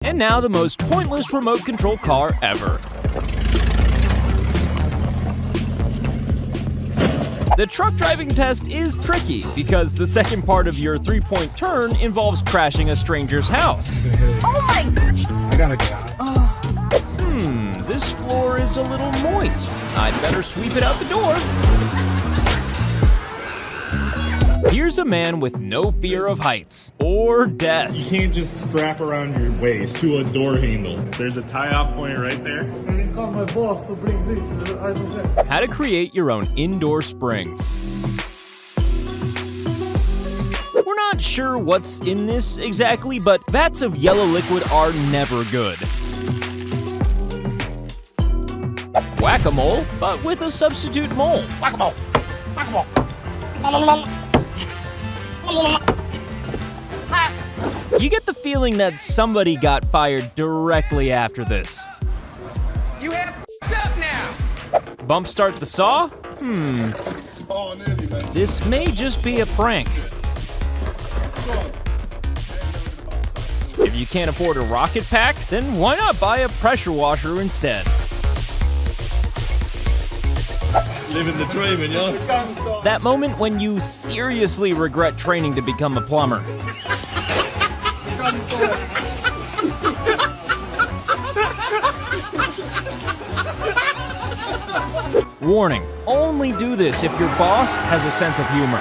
And now the most pointless remote control car ever. The truck driving test is tricky because the second part of your three-point turn involves crashing a stranger's house. Oh my! I gotta get out. This floor is a little moist. I'd better sweep it out the door. Here's a man with no fear of heights or death. You can't just strap around your waist to a door handle. There's a tie-off point right there. I didn't call my boss to bring this. I was there. How to create your own indoor spring. We're not sure what's in this exactly, but vats of yellow liquid are never good. Whack-a-mole, but with a substitute mole. Whack-a-mole! Whack-a-mole! You get the feeling that somebody got fired directly after this. You have up now! Bump start the saw? This may just be a prank. If you can't afford a rocket pack, then why not buy a pressure washer instead? Living the dream, you know? That moment when you seriously regret training to become a plumber. Warning, only do this if your boss has a sense of humor.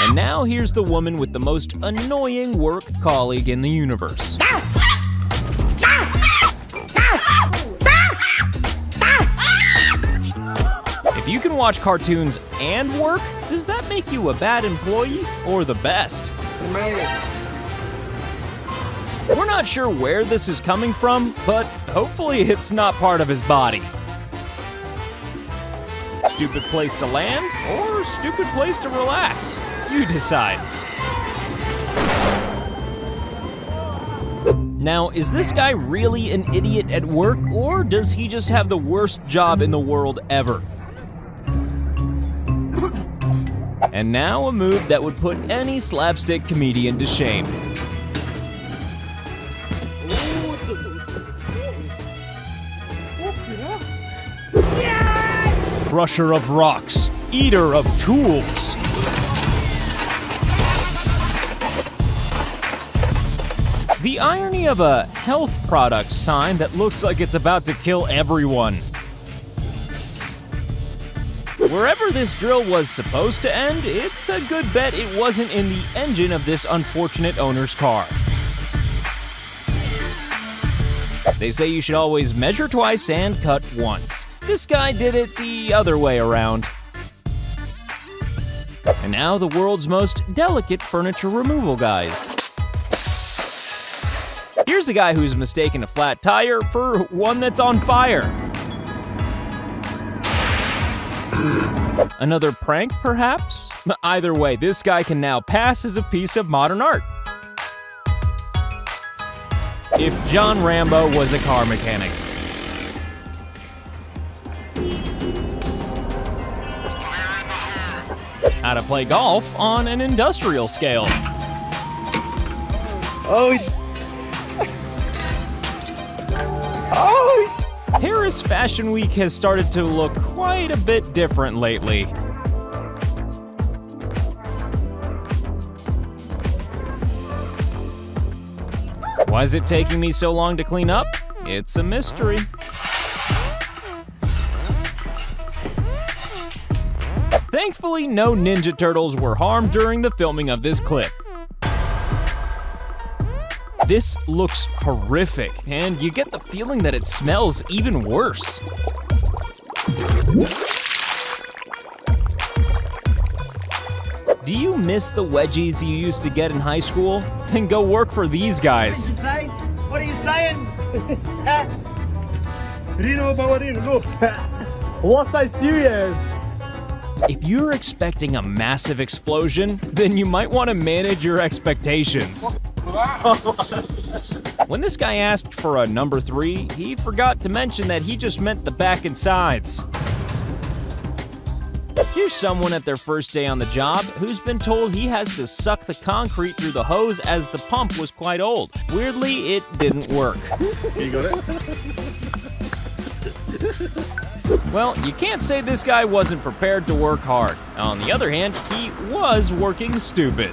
And now here's the woman with the most annoying work colleague in the universe. If you can watch cartoons and work, does that make you a bad employee or the best? We're not sure where this is coming from, but hopefully it's not part of his body. Stupid place to land or stupid place to relax? You decide. Now, is this guy really an idiot at work, or does he just have the worst job in the world ever? And now a move that would put any slapstick comedian to shame. Crusher of rocks, eater of tools. The irony of a health product sign that looks like it's about to kill everyone. Wherever this drill was supposed to end, it's a good bet it wasn't in the engine of this unfortunate owner's car. They say you should always measure twice and cut once. This guy did it the other way around. And now the world's most delicate furniture removal guys. Here's a guy who's mistaken a flat tire for one that's on fire. Another prank, perhaps? Either way, this guy can now pass as a piece of modern art. If John Rambo was a car mechanic. How to play golf on an industrial scale. Paris Fashion Week has started to look quite a bit different lately. Why is it taking me so long to clean up? It's a mystery. Thankfully, no Ninja Turtles were harmed during the filming of this clip. This looks horrific, and you get the feeling that it smells even worse. Do you miss the wedgies you used to get in high school? Then go work for these guys. What are you saying? Rino Bawarino, look. Was I serious? If you're expecting a massive explosion, then you might want to manage your expectations. When this guy asked for a number 3, he forgot to mention that he just meant the back and sides. Here's someone at their first day on the job who's been told he has to suck the concrete through the hose as the pump was quite old. Weirdly, it didn't work. You got it? Well, you can't say this guy wasn't prepared to work hard. On the other hand, he was working stupid.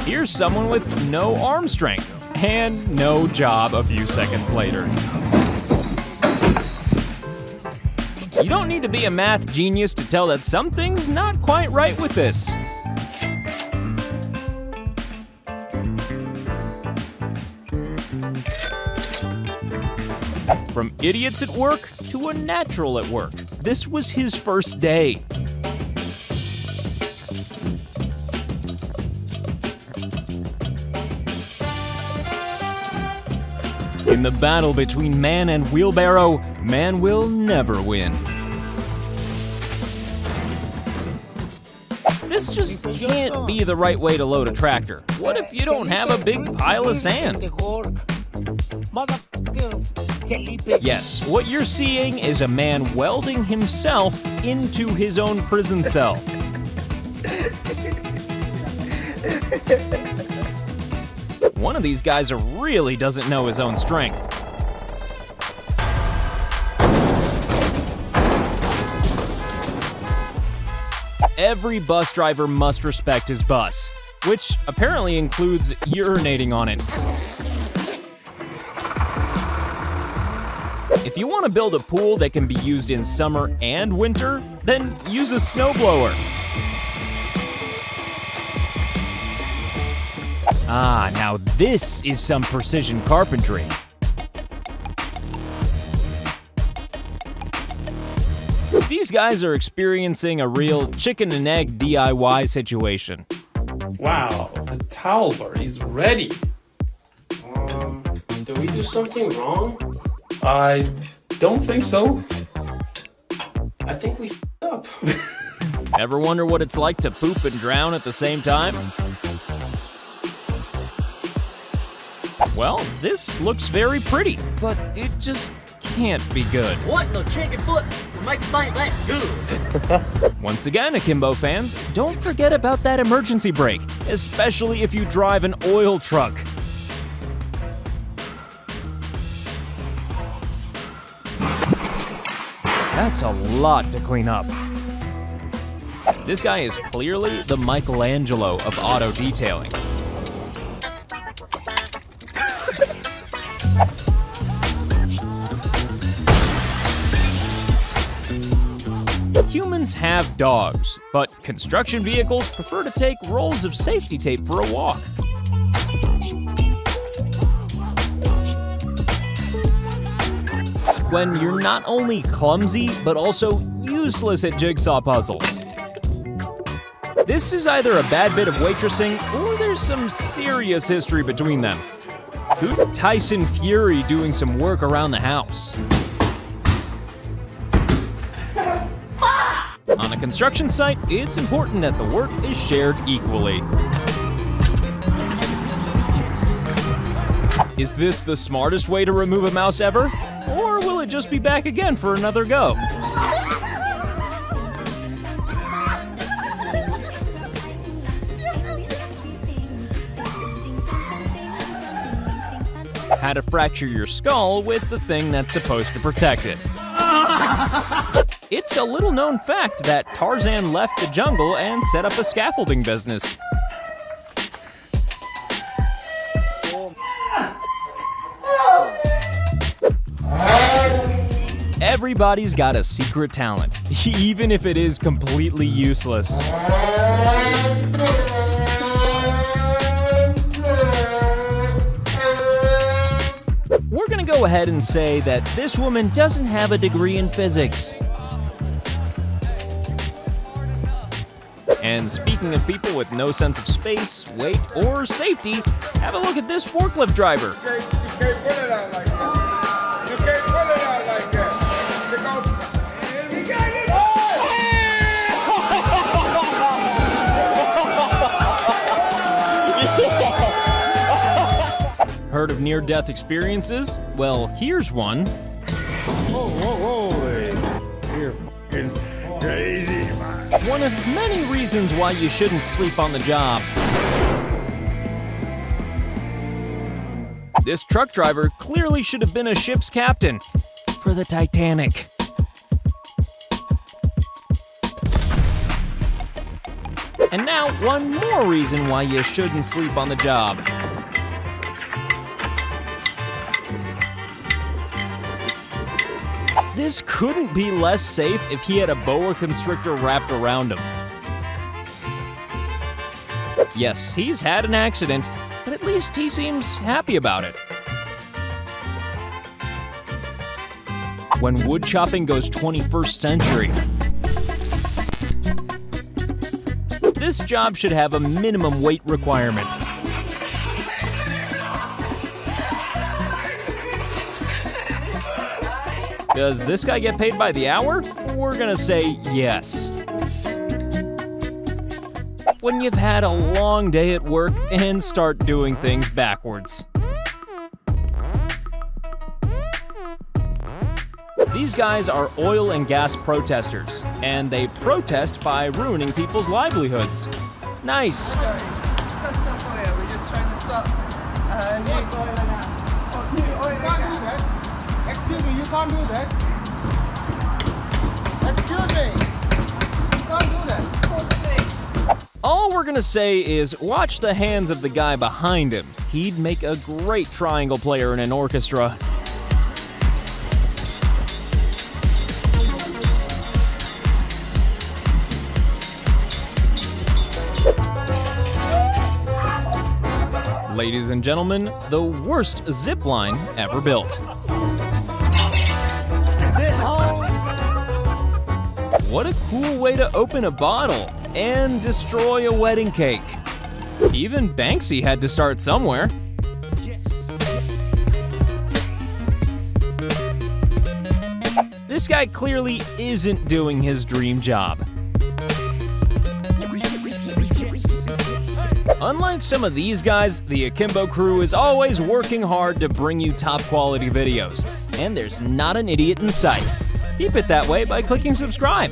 Here's someone with no arm strength and no job a few seconds later. You don't need to be a math genius to tell that something's not quite right with this. From idiots at work to a natural at work. This was his first day. In the battle between man and wheelbarrow, man will never win. This just can't be the right way to load a tractor. What if you don't have a big pile of sand? Yes, what you're seeing is a man welding himself into his own prison cell. One of these guys really doesn't know his own strength. Every bus driver must respect his bus, which apparently includes urinating on it. If you want to build a pool that can be used in summer and winter, then use a snowblower. Ah, now this is some precision carpentry. These guys are experiencing a real chicken and egg DIY situation. Wow, the towel bar is ready. Did we do something wrong? I don't think so. I think we f***ed up. Ever wonder what it's like to poop and drown at the same time? Well, this looks very pretty, but it just can't be good. What in the chicken foot will make you think that's good? Once again, Akimbo fans, don't forget about that emergency brake, especially if you drive an oil truck. That's a lot to clean up. This guy is clearly the Michelangelo of auto detailing. Humans have dogs, but construction vehicles prefer to take rolls of safety tape for a walk. When you're not only clumsy, but also useless at jigsaw puzzles. This is either a bad bit of waitressing, or there's some serious history between them. Who's Tyson Fury doing some work around the house? On a construction site, it's important that the work is shared equally. Is this the smartest way to remove a mouse ever? Or will it just be back again for another go? How to fracture your skull with the thing that's supposed to protect it. It's a little known fact that Tarzan left the jungle and set up a scaffolding business. Everybody's got a secret talent, even if it is completely useless. We're gonna go ahead and say that this woman doesn't have a degree in physics. And speaking of people with no sense of space, weight, or safety, have a look at this forklift driver. You can't put it out like that. You can't put it out like that. You got it. Heard of of near-death experiences? Well, here's one. You're fucking crazy, man. One of many reasons why you shouldn't sleep on the job. This truck driver clearly should have been a ship's captain for the Titanic. And now, one more reason why you shouldn't sleep on the job. This couldn't be less safe if he had a boa constrictor wrapped around him. Yes, he's had an accident, but at least he seems happy about it. When wood chopping goes 21st century. This job should have a minimum weight requirement. Does this guy get paid by the hour? We're gonna say yes. When you've had a long day at work and start doing things backwards. These guys are oil and gas protesters, and they protest by ruining people's livelihoods. Nice. We're just trying to stop new oil and gas. New oil and gas. Excuse me, you can't do that. Excuse me. You can't do that. All we're gonna say is watch the hands of the guy behind him. He'd make a great triangle player in an orchestra. Ladies and gentlemen, the worst zip line ever built. What a cool way to open a bottle and destroy a wedding cake. Even Banksy had to start somewhere. This guy clearly isn't doing his dream job. Unlike some of these guys, the Akimbo crew is always working hard to bring you top quality videos, and there's not an idiot in sight. Keep it that way by clicking subscribe.